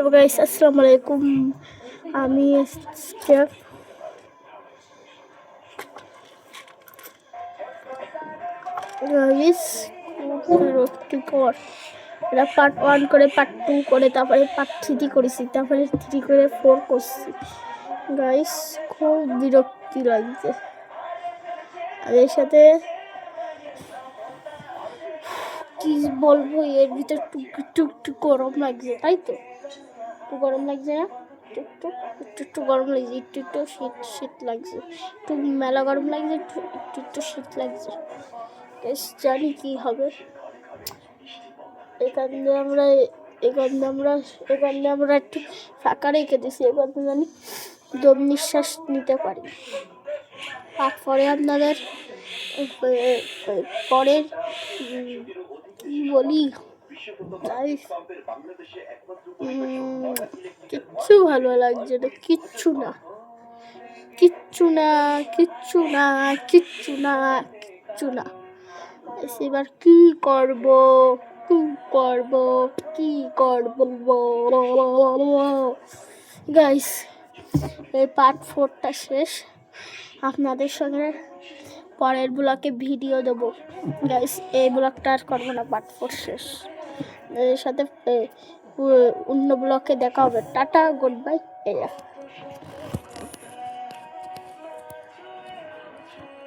Hello guys, আসসালামু আলাইকুম। আমি বিরক্তিকর। এটা পার্ট 1 করে, পার্ট 2 করে, তারপরে পার্ট 3 করেছি, তারপরে 3 করে 4 করছি। গাইস খুব বিরক্তি লাগছে। আর এর সাথে কি বলবো, এর ভিতর একটু গরম লাগছে, তাই তো? একটু গরম লাগছে না? একটু গরম লাগছে, একটু শীত লাগছে, একটু মেলা গরম লাগছে, একটু শীত লাগছে। জানি কি হবে। এখানে আমরা একটু ফাঁকা রেখে দিছি, এখানে জানি দম নিঃশ্বাস নিতে পারি। তারপরে আপনাদের পরের কি বলি, কিচ্ছু ভালো লাগছে না, কিচ্ছু না। এবার কি করব গাইস? এই পার্ট 4টা শেষ, আপনাদের সঙ্গে পরের ব্লগে ভিডিও দেবো গাইস। এই ব্লগটা আর করবো না, পার্ট 4 শেষ। এর সাথে অন্য ব্লগে দেখা হবে। Tata, good bye.